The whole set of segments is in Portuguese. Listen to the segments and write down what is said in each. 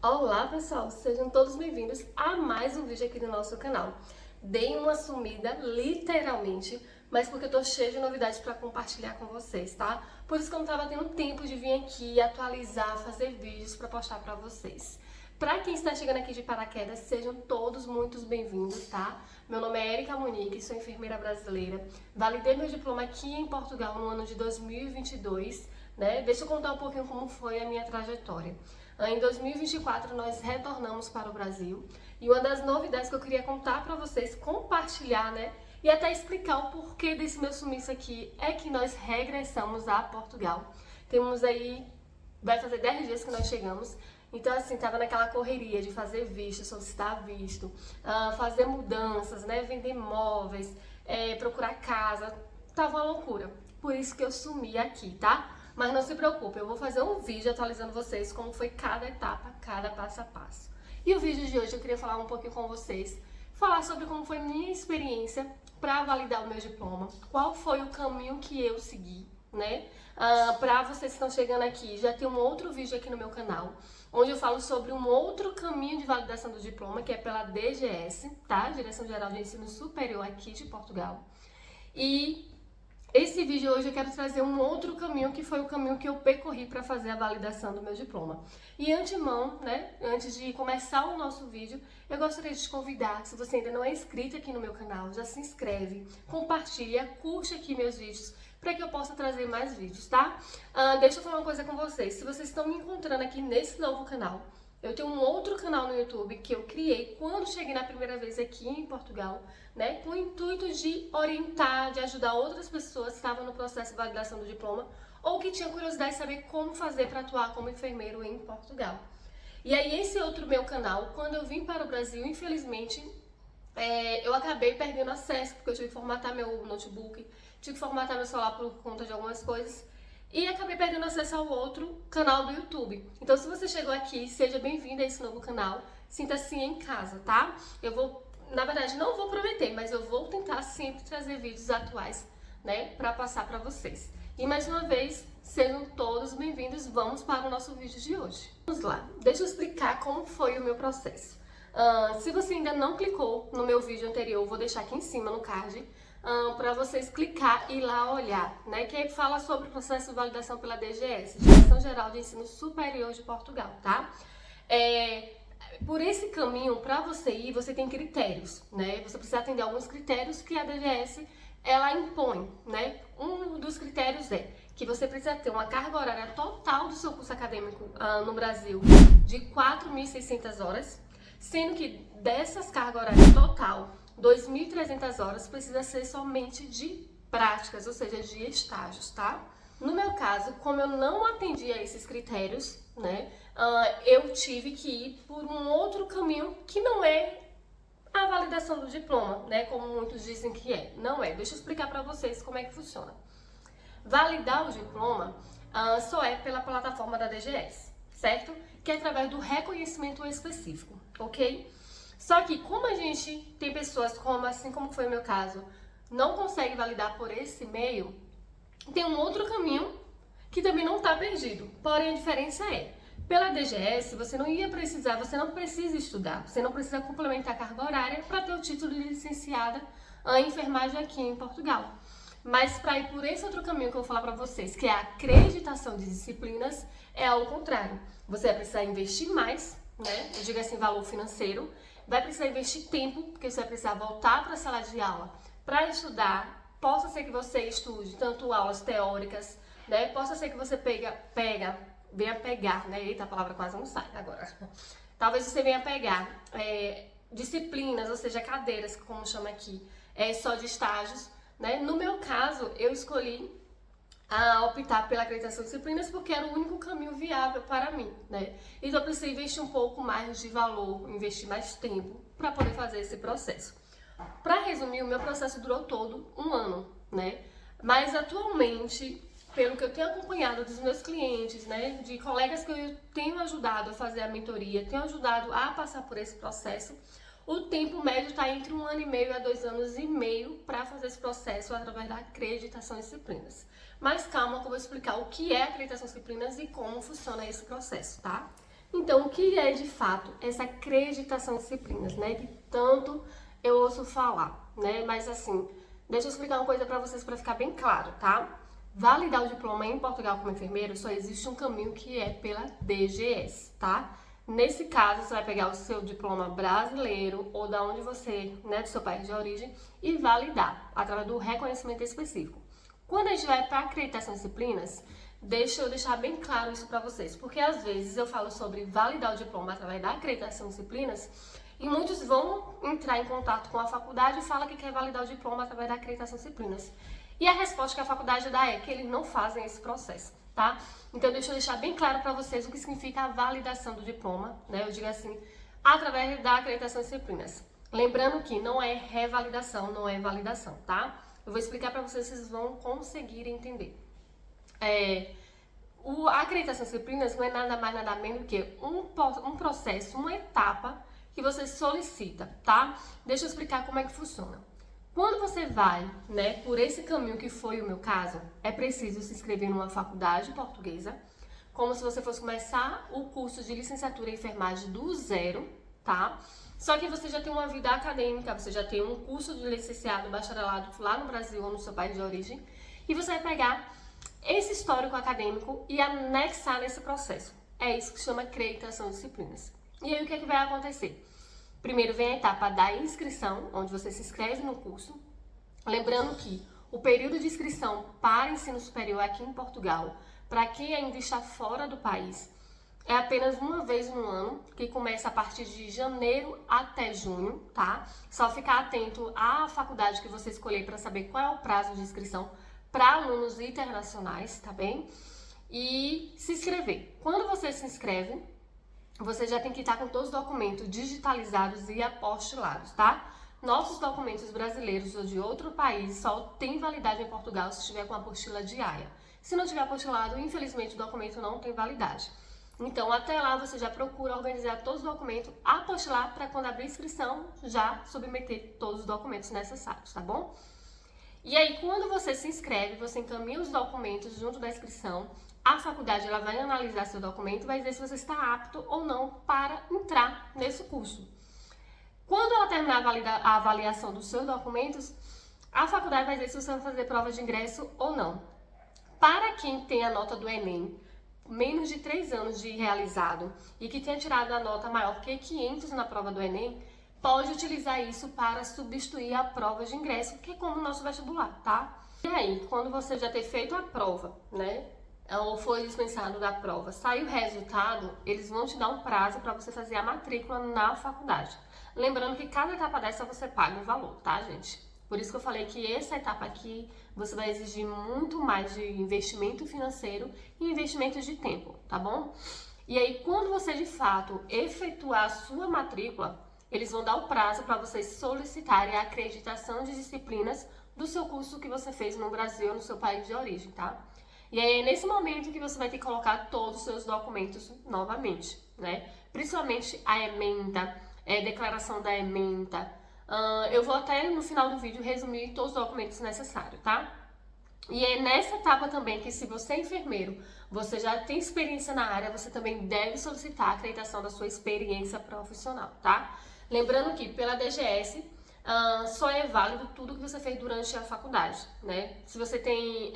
Olá pessoal, sejam todos bem-vindos a mais um vídeo aqui do nosso canal. Dei uma sumida, literalmente, mas porque eu tô cheia de novidades para compartilhar com vocês, tá? Por isso que eu não tava tendo tempo de vir aqui atualizar, fazer vídeos para postar para vocês. Para quem está chegando aqui de paraquedas, sejam todos muito bem-vindos, tá? Meu nome é Erika Monique, sou enfermeira brasileira. Validei meu diploma aqui em Portugal no ano de 2022, né? Deixa eu contar um pouquinho como foi a minha trajetória. Em 2024 nós retornamos para o Brasil e uma das novidades que eu queria contar para vocês, compartilhar, né? E até explicar o porquê desse meu sumiço aqui é que nós regressamos a Portugal. Temos aí, vai fazer 10 dias que nós chegamos. Então, assim, tava naquela correria de fazer visto, solicitar visto, fazer mudanças, né? Vender móveis, procurar casa. Tava uma loucura. Por isso que eu sumi aqui, tá? Mas não se preocupe, eu vou fazer um vídeo atualizando vocês como foi cada etapa, cada passo a passo. E o vídeo de hoje eu queria falar um pouquinho com vocês, falar sobre como foi minha experiência para validar o meu diploma, qual foi o caminho que eu segui, né? Para vocês que estão chegando aqui, já tem um outro vídeo aqui no meu canal, onde eu falo sobre um outro caminho de validação do diploma, que é pela DGS, tá? Direção Geral de Ensino Superior aqui de Portugal. E esse vídeo hoje eu quero trazer um outro caminho, que foi o caminho que eu percorri para fazer a validação do meu diploma. E antemão, né, antes de começar o nosso vídeo, eu gostaria de te convidar, se você ainda não é inscrito aqui no meu canal, já se inscreve, compartilha, curte aqui meus vídeos, para que eu possa trazer mais vídeos, tá? Deixa eu falar uma coisa com vocês, se vocês estão me encontrando aqui nesse novo canal, eu tenho um outro canal no YouTube que eu criei quando cheguei na primeira vez aqui em Portugal, né, com o intuito de orientar, de ajudar outras pessoas que estavam no processo de validação do diploma ou que tinham curiosidade de saber como fazer para atuar como enfermeiro em Portugal. E aí esse outro meu canal, quando eu vim para o Brasil, infelizmente, eu acabei perdendo acesso, porque eu tive que formatar meu notebook, tive que formatar meu celular por conta de algumas coisas, e acabei perdendo acesso ao outro canal do YouTube. Então, se você chegou aqui, seja bem-vindo a esse novo canal, sinta-se em casa, tá? Eu vou, na verdade, não vou prometer, mas eu vou tentar sempre trazer vídeos atuais, né, para passar para vocês. E mais uma vez, sejam todos bem-vindos, vamos para o nosso vídeo de hoje. Vamos lá, deixa eu explicar como foi o meu processo. Se você ainda não clicou no meu vídeo anterior, eu vou deixar aqui em cima no card, para vocês clicar e ir lá olhar, né? Que fala sobre o processo de validação pela DGS, Direção Geral de Ensino Superior de Portugal, tá? Por esse caminho, para você ir, você tem critérios, né? Você precisa atender alguns critérios que a DGS ela impõe, né? Um dos critérios é que você precisa ter uma carga horária total do seu curso acadêmico no Brasil de 4.600 horas, sendo que dessas cargas horárias total, 2.300 horas precisa ser somente de práticas, ou seja, de estágios, tá? No meu caso, como eu não atendi a esses critérios, né, eu tive que ir por um outro caminho que não é a validação do diploma, né, como muitos dizem que é. Não é. Deixa eu explicar para vocês como é que funciona. Validar o diploma só é pela plataforma da DGS, certo? Que é através do reconhecimento específico, ok? Só que como a gente tem pessoas como, assim como foi o meu caso, não consegue validar por esse meio, tem um outro caminho que também não está perdido. Porém, a diferença é, pela DGS, você não precisa estudar, você não precisa complementar a carga horária para ter o título de licenciada em enfermagem aqui em Portugal. Mas para ir por esse outro caminho que eu vou falar para vocês, que é a acreditação de disciplinas, é ao contrário. Você vai precisar investir mais, né? Eu digo assim, valor financeiro. Vai precisar investir tempo, porque você vai precisar voltar para a sala de aula para estudar. Possa ser que você estude tanto aulas teóricas, né? Possa ser que você venha pegar, né? Eita, a palavra quase não sai agora. Talvez você venha pegar disciplinas, ou seja, cadeiras, como chama aqui, só de estágios, né? No meu caso, eu escolhi optar pela acreditação de disciplinas porque era o único caminho viável para mim, né? Então eu precisei investir um pouco mais de valor, investir mais tempo para poder fazer esse processo. Para resumir, o meu processo durou todo um ano, né? Mas atualmente, pelo que eu tenho acompanhado dos meus clientes, né, de colegas que eu tenho ajudado a fazer a mentoria, tenho ajudado a passar por esse processo, o tempo médio está entre 1 ano e meio a 2 anos e meio para fazer esse processo através da acreditação de disciplinas. Mas calma que eu vou explicar o que é acreditação de disciplinas e como funciona esse processo, tá? Então, o que é de fato essa acreditação em disciplinas, né? Que tanto eu ouço falar, né? Mas assim, deixa eu explicar uma coisa para vocês para ficar bem claro, tá? Validar o diploma em Portugal como enfermeiro só existe um caminho que é pela DGS, tá? Nesse caso, você vai pegar o seu diploma brasileiro ou da onde você, né, do seu país de origem e validar através do reconhecimento específico. Quando a gente vai para acreditação de disciplinas, deixa eu deixar bem claro isso para vocês, porque às vezes eu falo sobre validar o diploma através da acreditação de disciplinas e muitos vão entrar em contato com a faculdade e falam que quer validar o diploma através da acreditação de disciplinas. E a resposta que a faculdade dá é que eles não fazem esse processo, tá? Então deixa eu deixar bem claro para vocês o que significa a validação do diploma, né? Eu digo assim, através da acreditação de disciplinas. Lembrando que não é revalidação, não é validação, tá? Eu vou explicar para vocês, vocês vão conseguir entender. A acreditação de disciplinas não é nada mais, nada menos do que um processo, uma etapa que você solicita, tá? Deixa eu explicar como é que funciona. Quando você vai, né, por esse caminho que foi o meu caso, é preciso se inscrever numa faculdade portuguesa, como se você fosse começar o curso de licenciatura em enfermagem do zero, tá? Só que você já tem uma vida acadêmica, você já tem um curso de licenciado, bacharelado lá no Brasil ou no seu país de origem, e você vai pegar esse histórico acadêmico e anexar nesse processo. É isso que se chama acreditação de disciplinas. E aí o que é que vai acontecer? Primeiro vem a etapa da inscrição, onde você se inscreve no curso. Lembrando que o período de inscrição para ensino superior aqui em Portugal, para quem ainda está fora do país, é apenas uma vez no ano, que começa a partir de janeiro até junho, tá? Só ficar atento à faculdade que você escolher para saber qual é o prazo de inscrição para alunos internacionais, tá bem? E se inscrever. Quando você se inscreve, você já tem que estar com todos os documentos digitalizados e apostilados, tá? Nossos documentos brasileiros ou de outro país só tem validade em Portugal se estiver com a apostila diária. Se não tiver apostilado, infelizmente o documento não tem validade. Então, até lá você já procura organizar todos os documentos, apostilar para quando abrir a inscrição já submeter todos os documentos necessários, tá bom? E aí, quando você se inscreve, você encaminha os documentos junto da inscrição. A faculdade ela vai analisar seu documento e vai dizer se você está apto ou não para entrar nesse curso. Quando ela terminar a avaliação dos seus documentos, a faculdade vai dizer se você vai fazer prova de ingresso ou não. Para quem tem a nota do Enem, menos de 3 anos de realizado e que tenha tirado a nota maior que 500 na prova do Enem, pode utilizar isso para substituir a prova de ingresso, que é como o nosso vestibular, tá? E aí, quando você já ter feito a prova, né, ou foi dispensado da prova, sai o resultado, eles vão te dar um prazo para você fazer a matrícula na faculdade. Lembrando que cada etapa dessa você paga um valor, tá, gente? Por isso que eu falei que essa etapa aqui você vai exigir muito mais de investimento financeiro e investimento de tempo, tá bom? E aí, quando você de fato efetuar a sua matrícula, eles vão dar o prazo para vocês solicitarem a acreditação de disciplinas do seu curso que você fez no Brasil ou no seu país de origem, tá? E aí é nesse momento que você vai ter que colocar todos os seus documentos novamente, né? Principalmente a ementa, declaração da ementa. Eu vou até no final do vídeo resumir todos os documentos necessários, tá? E é nessa etapa também que, se você é enfermeiro, você já tem experiência na área, você também deve solicitar a acreditação da sua experiência profissional, tá? Lembrando que pela DGS só é válido tudo que você fez durante a faculdade, né? Se você tem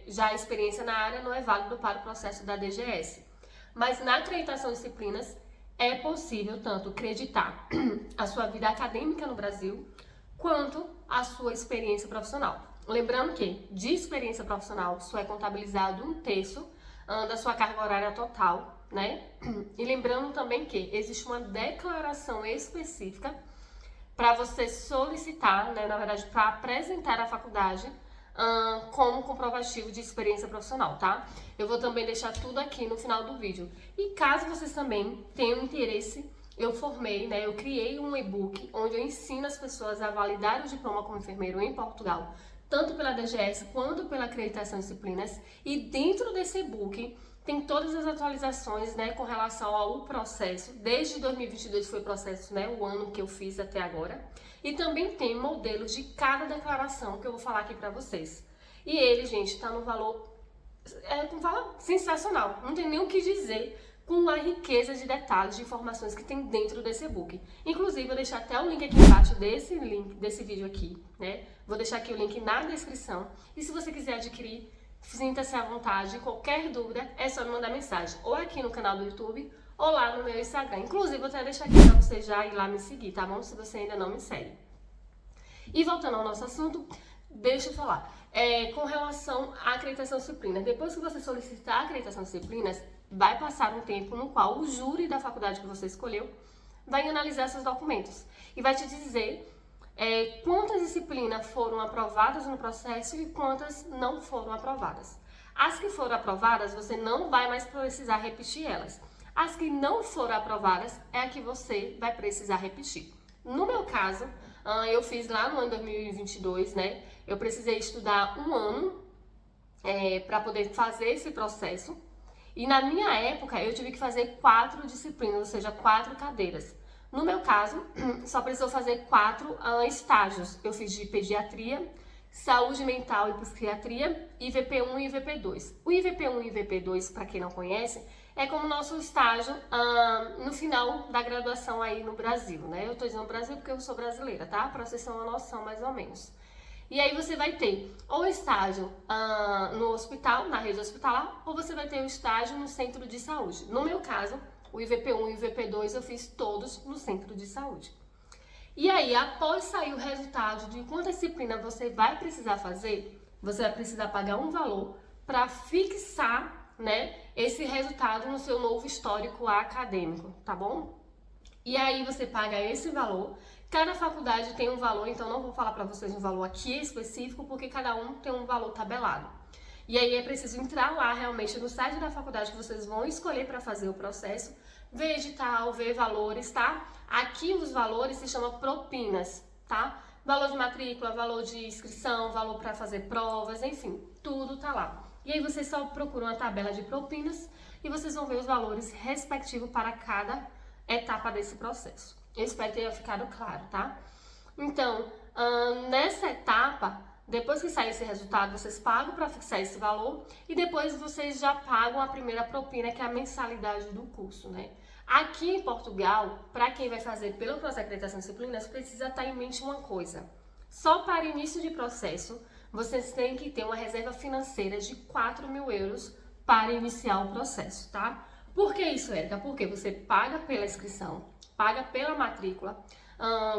já experiência na área, não é válido para o processo da DGS. Mas na acreditação de disciplinas, é possível tanto acreditar a sua vida acadêmica no Brasil, quanto a sua experiência profissional. Lembrando que, de experiência profissional, só é contabilizado 1/3 da sua carga horária total, né? E lembrando também que existe uma declaração específica para você solicitar, né, na verdade, para apresentar à faculdade como comprovativo de experiência profissional, tá? Eu vou também deixar tudo aqui no final do vídeo. E caso vocês também tenham interesse, eu formei, né, eu criei um e-book onde eu ensino as pessoas a validar o diploma como enfermeiro em Portugal, tanto pela DGS quanto pela acreditação de disciplinas. E dentro desse e-book tem todas as atualizações, né, com relação ao processo. Desde 2022 foi o processo, né, o ano que eu fiz até agora. E também tem modelos de cada declaração que eu vou falar aqui pra vocês. E ele, gente, tá no valor, um valor sensacional. Não tem nem o que dizer com a riqueza de detalhes, de informações que tem dentro desse e-book. Inclusive, vou deixar até o link aqui embaixo desse vídeo aqui, né? Vou deixar aqui o link na descrição. E se você quiser adquirir, sinta-se à vontade. Qualquer dúvida, é só me mandar mensagem. Ou aqui no canal do YouTube, ou lá no meu Instagram. Inclusive, vou até deixar aqui para você já ir lá me seguir, tá bom? Se você ainda não me segue. E voltando ao nosso assunto, deixa eu falar. Com relação à acreditação de disciplinas. Depois que você solicitar a acreditação de disciplinas, vai passar um tempo no qual o júri da faculdade que você escolheu vai analisar seus documentos e vai te dizer quantas disciplinas foram aprovadas no processo e quantas não foram aprovadas. As que foram aprovadas, você não vai mais precisar repetir elas. As que não foram aprovadas é a que você vai precisar repetir. No meu caso, eu fiz lá no ano 2022, né? Eu precisei estudar um ano para poder fazer esse processo. E na minha época, eu tive que fazer 4 disciplinas, ou seja, 4 cadeiras. No meu caso, só precisou fazer 4 estágios. Eu fiz de pediatria, saúde mental e psiquiatria, IVP1 e IVP2. O IVP1 e IVP2, para quem não conhece, é como nosso estágio no final da graduação aí no Brasil, né? Eu tô dizendo Brasil porque eu sou brasileira, tá? Para vocês terem uma noção mais ou menos. E aí você vai ter ou estágio no hospital, na rede hospitalar, ou você vai ter o estágio no centro de saúde. No meu caso, o IVP1 e o IVP2 eu fiz todos no centro de saúde. E aí, após sair o resultado de quanta disciplina você vai precisar fazer, você vai precisar pagar um valor para fixar, né, esse resultado no seu novo histórico acadêmico, tá bom? E aí você paga esse valor. Cada faculdade tem um valor, então não vou falar para vocês um valor aqui específico, porque cada um tem um valor tabelado. E aí é preciso entrar lá realmente no site da faculdade que vocês vão escolher para fazer o processo, ver edital, ver valores, tá? Aqui os valores se chamam propinas, tá? Valor de matrícula, valor de inscrição, valor para fazer provas, enfim, tudo tá lá. E aí vocês só procuram a tabela de propinas e vocês vão ver os valores respectivos para cada etapa desse processo. Eu espero que tenha ficado claro, tá? Então, nessa etapa, depois que sair esse resultado, vocês pagam para fixar esse valor e depois vocês já pagam a primeira propina, que é a mensalidade do curso, né? Aqui em Portugal, para quem vai fazer pelo processo de acreditação de disciplinas, precisa estar em mente uma coisa. Só para início de processo, vocês têm que ter uma reserva financeira de 4.000 euros para iniciar o processo, tá? Por que isso, Érica? Porque você paga pela inscrição, paga pela matrícula,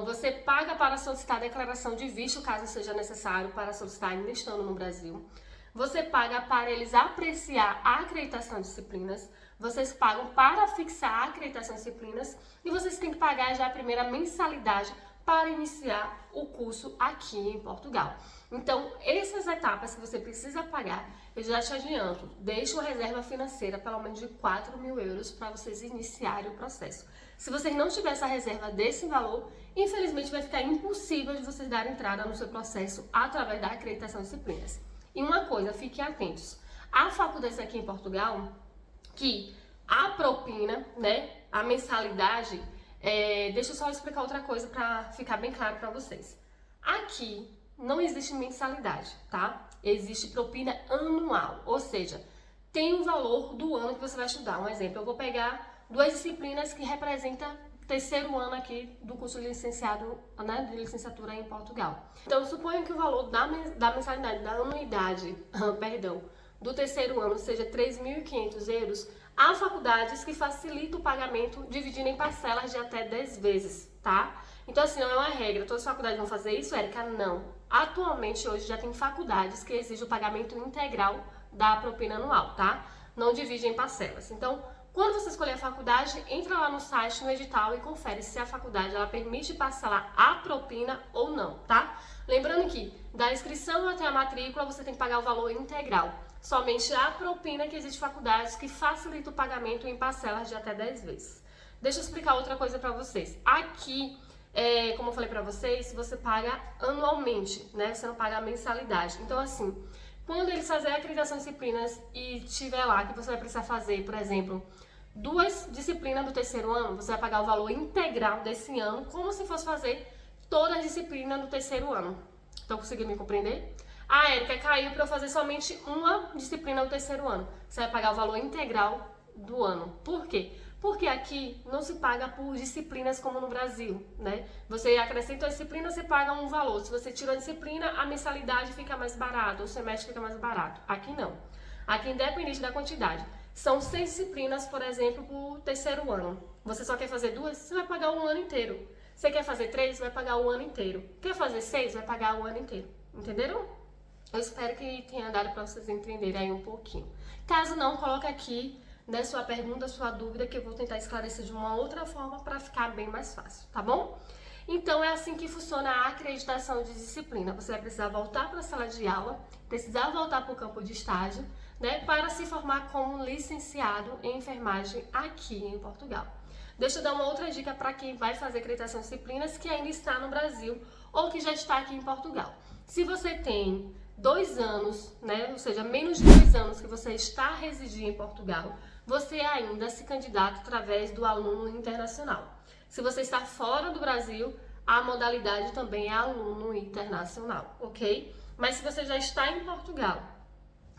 você paga para solicitar a declaração de visto, caso seja necessário para solicitar ainda estando no Brasil. Você paga para eles apreciar a acreditação de disciplinas, vocês pagam para fixar a acreditação de disciplinas e vocês têm que pagar já a primeira mensalidade para iniciar o curso aqui em Portugal. Então, essas etapas que você precisa pagar, eu já te adianto, deixe uma reserva financeira pelo menos de 4.000 euros para vocês iniciarem o processo. Se vocês não tiverem essa reserva desse valor, infelizmente vai ficar impossível de vocês darem entrada no seu processo através da acreditação de disciplinas. E uma coisa, fiquem atentos, há faculdades aqui em Portugal que a propina, né, a mensalidade, deixa eu só explicar outra coisa para ficar bem claro para vocês. Aqui não existe mensalidade, tá? Existe propina anual, ou seja, tem o valor do ano que você vai estudar. Um exemplo, eu vou pegar 2 disciplinas que representam o terceiro ano aqui do curso de licenciado, né, de licenciatura em Portugal. Então, suponha que o valor da mensalidade, da anuidade, perdão, do terceiro ano seja 3.500 euros. Há faculdades que facilitam o pagamento dividindo em parcelas de até 10 vezes, tá? Então, assim, não é uma regra. Todas as faculdades vão fazer isso, Érica? Não. Atualmente, hoje, já tem faculdades que exigem o pagamento integral da propina anual, tá? Não divide em parcelas. Então, quando você escolher a faculdade, entra lá no site, no edital e confere se a faculdade ela permite parcelar a propina ou não, tá? Lembrando que da inscrição até a matrícula você tem que pagar o valor integral. Somente a propina que existe faculdades que facilita o pagamento em parcelas de até 10 vezes. Deixa eu explicar outra coisa para vocês. Aqui, como eu falei para vocês, você paga anualmente, né? Você não paga a mensalidade. Então, assim, quando eles fazerem a acreditação de disciplinas e tiver lá que você vai precisar fazer, por exemplo, 2 disciplinas do terceiro ano, você vai pagar o valor integral desse ano, como se fosse fazer toda a disciplina do terceiro ano. Estão conseguindo me compreender? Ah, Érica, caiu para eu fazer somente uma disciplina do terceiro ano. Você vai pagar o valor integral do ano. Por quê? Porque aqui não se paga por disciplinas como no Brasil, né? Você acrescenta a disciplina, você paga um valor. Se você tirou a disciplina, a mensalidade fica mais barata, o semestre fica mais barato. Aqui não. Aqui, independente da quantidade. São 6 disciplinas, por exemplo, por terceiro ano. Você só quer fazer 2? Você vai pagar um ano inteiro. Você quer fazer 3? Vai pagar o ano inteiro. Quer fazer 6? Vai pagar o ano inteiro. Entenderam? Eu espero que tenha dado para vocês entenderem aí um pouquinho. Caso não, coloque aqui, né, sua pergunta, sua dúvida, que eu vou tentar esclarecer de uma outra forma para ficar bem mais fácil, tá bom? Então, é assim que funciona a acreditação de disciplina. Você vai precisar voltar para a sala de aula, precisar voltar para o campo de estágio, né, para se formar como licenciado em enfermagem aqui em Portugal. Deixa eu dar uma outra dica para quem vai fazer acreditação de disciplinas que ainda está no Brasil ou que já está aqui em Portugal. Se você tem 2 anos, né, ou seja, menos de 2 anos que você está residindo em Portugal, você ainda se candidata através do aluno internacional. Se você está fora do Brasil, a modalidade também é aluno internacional, ok? Mas se você já está em Portugal,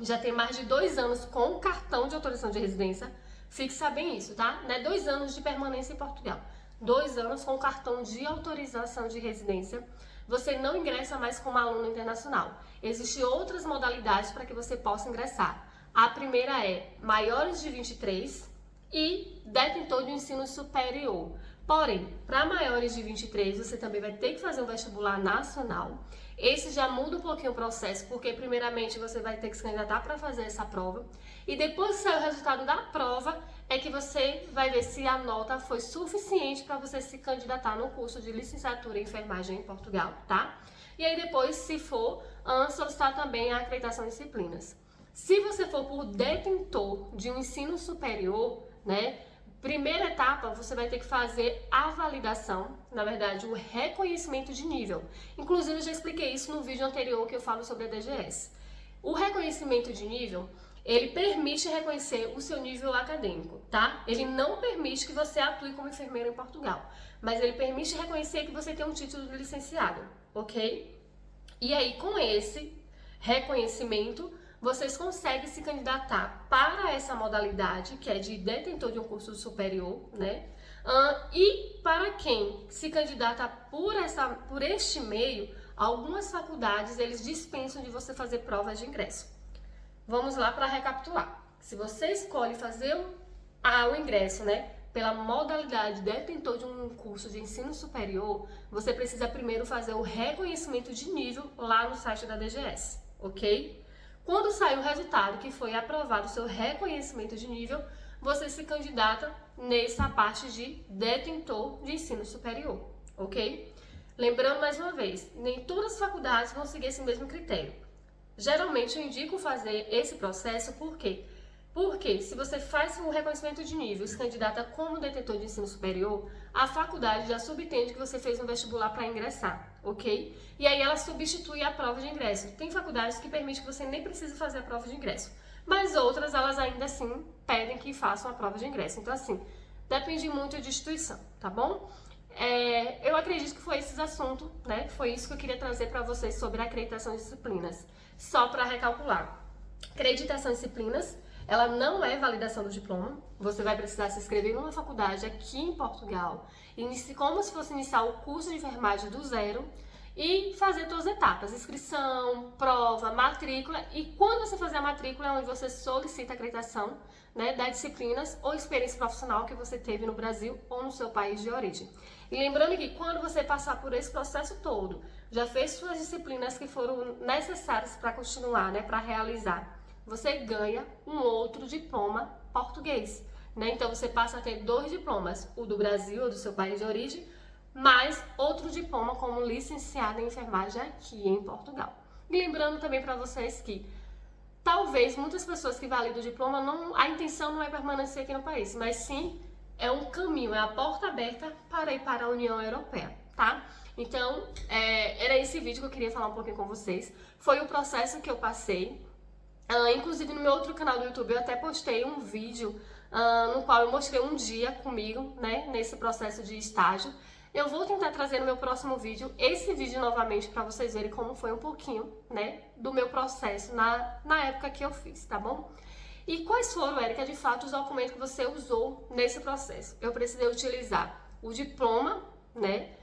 já tem mais de 2 anos com cartão de autorização de residência, fixa bem isso, tá? Não é 2 anos de permanência em Portugal. 2 anos com cartão de autorização de residência, você não ingressa mais como aluno internacional. Existem outras modalidades para que você possa ingressar. A primeira é maiores de 23 e detentor de ensino superior. Porém, para maiores de 23, você também vai ter que fazer um vestibular nacional. Esse já muda um pouquinho o processo, porque primeiramente você vai ter que se candidatar para fazer essa prova. E depois que sair o resultado da prova, é que você vai ver se a nota foi suficiente para você se candidatar no curso de licenciatura em enfermagem em Portugal, tá? E aí depois, se for, solicitar também a acreditação de disciplinas. Se você for por detentor de um ensino superior, né? Primeira etapa, você vai ter que fazer a validação, na verdade, o reconhecimento de nível. Inclusive, eu já expliquei isso no vídeo anterior que eu falo sobre a DGS. O reconhecimento de nível, ele permite reconhecer o seu nível acadêmico, tá? Ele não permite que você atue como enfermeiro em Portugal, mas ele permite reconhecer que você tem um título de licenciado, ok? E aí, com esse reconhecimento, vocês conseguem se candidatar para essa modalidade, que é de detentor de um curso superior, né? E para quem se candidata por este meio, algumas faculdades, eles dispensam de você fazer provas de ingresso. Vamos lá para recapitular. Se você escolhe fazer o ingresso, né, pela modalidade detentor de um curso de ensino superior, você precisa primeiro fazer o reconhecimento de nível lá no site da DGS, ok? Quando sai o resultado que foi aprovado o seu reconhecimento de nível, você se candidata nessa parte de detentor de ensino superior, ok? Lembrando mais uma vez, nem todas as faculdades vão seguir esse mesmo critério. Geralmente eu indico fazer esse processo por quê? Porque se você faz o reconhecimento de nível e se candidata como detentor de ensino superior, a faculdade já subentende que você fez um vestibular para ingressar, ok? E aí ela substitui a prova de ingresso. Tem faculdades que permitem que você nem precise fazer a prova de ingresso, mas outras elas ainda assim pedem que façam a prova de ingresso. Então assim, depende muito de instituição, tá bom? Eu acredito que foi esses assuntos, né? Foi isso que eu queria trazer para vocês sobre a acreditação de disciplinas. Só para recalcular, acreditação de disciplinas, ela não é validação do diploma. Você vai precisar se inscrever numa faculdade aqui em Portugal, como se fosse iniciar o curso de enfermagem do zero e fazer todas as etapas, inscrição, prova, matrícula, e quando você fazer a matrícula é onde você solicita a acreditação, né, das disciplinas ou experiência profissional que você teve no Brasil ou no seu país de origem. E lembrando que quando você passar por esse processo todo, já fez suas disciplinas que foram necessárias para continuar, né, para realizar, você ganha um outro diploma português, né? Então você passa a ter 2 diplomas, o do Brasil ou do seu país de origem, mais outro diploma como licenciada em enfermagem aqui em Portugal. E lembrando também para vocês que talvez muitas pessoas que validam o diploma, a intenção não é permanecer aqui no país, mas sim é um caminho, é a porta aberta para ir para a União Europeia, tá? Então, era esse vídeo que eu queria falar um pouquinho com vocês. Foi o processo que eu passei. Inclusive no meu outro canal do YouTube eu até postei um vídeo no qual eu mostrei um dia comigo, né, nesse processo de estágio. Eu vou tentar trazer no meu próximo vídeo esse vídeo novamente para vocês verem como foi um pouquinho, né, do meu processo na época que eu fiz, tá bom? E quais foram, Érica, de fato, os documentos que você usou nesse processo? Eu precisei utilizar o diploma, né,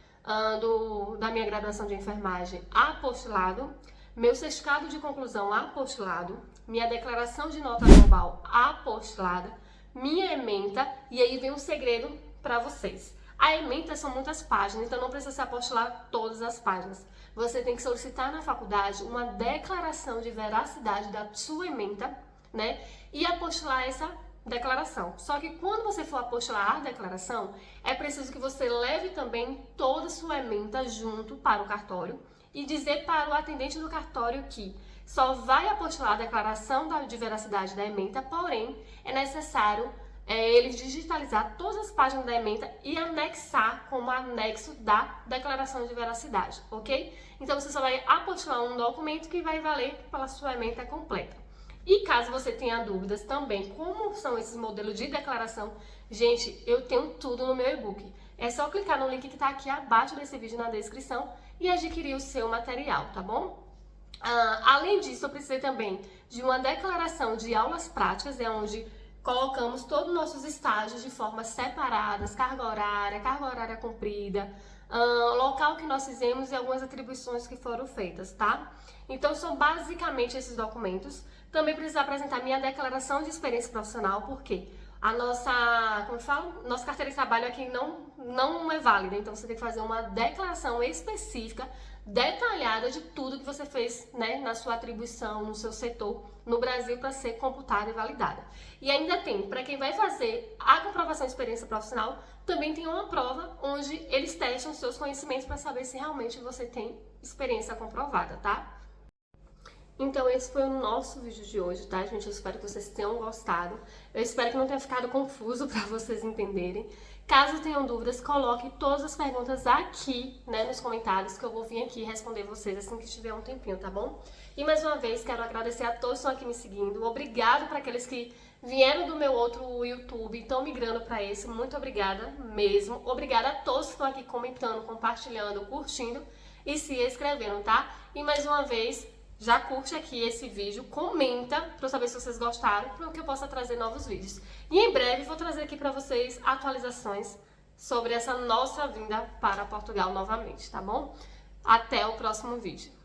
da minha graduação de enfermagem apostilado, meu certificado de conclusão apostilado, minha declaração de nota global apostilada, minha ementa, e aí vem um segredo para vocês. A ementa são muitas páginas, então não precisa se apostilar todas as páginas. Você tem que solicitar na faculdade uma declaração de veracidade da sua ementa, né? E apostilar essa declaração. Só que quando você for apostilar a declaração, é preciso que você leve também toda a sua ementa junto para o cartório e dizer para o atendente do cartório que só vai apostilar a declaração de veracidade da ementa, porém é necessário eles digitalizar todas as páginas da ementa e anexar como anexo da declaração de veracidade, ok? Então você só vai apostilar um documento que vai valer pela sua ementa completa. E caso você tenha dúvidas também, como são esses modelos de declaração, gente, eu tenho tudo no meu e-book. É só clicar no link que está aqui abaixo desse vídeo na descrição e adquirir o seu material, tá bom? Além disso, eu precisei também de uma declaração de aulas práticas, onde colocamos todos os nossos estágios de forma separadas, carga horária cumprida, local que nós fizemos e algumas atribuições que foram feitas, tá? Então, são basicamente esses documentos. Também preciso apresentar minha declaração de experiência profissional, porque a nossa, como eu falo, nossa carteira de trabalho aqui não é válida, então você tem que fazer uma declaração específica, detalhada de tudo que você fez, né, na sua atribuição, no seu setor, no Brasil, para ser computada e validada. E ainda tem, para quem vai fazer a comprovação de experiência profissional, também tem uma prova onde eles testam os seus conhecimentos para saber se realmente você tem experiência comprovada, tá? Então esse foi o nosso vídeo de hoje, tá, gente? Eu espero que vocês tenham gostado. Eu espero que não tenha ficado confuso para vocês entenderem. Caso tenham dúvidas, coloque todas as perguntas aqui, né, nos comentários, que eu vou vir aqui responder vocês assim que tiver um tempinho, tá bom? E mais uma vez, quero agradecer a todos que estão aqui me seguindo. Obrigado para aqueles que vieram do meu outro YouTube e estão migrando para esse. Muito obrigada mesmo. Obrigada a todos que estão aqui comentando, compartilhando, curtindo e se inscrevendo, tá? E mais uma vez, já curte aqui esse vídeo, comenta para eu saber se vocês gostaram, para que eu possa trazer novos vídeos. E em breve vou trazer aqui para vocês atualizações sobre essa nossa vinda para Portugal novamente, tá bom? Até o próximo vídeo.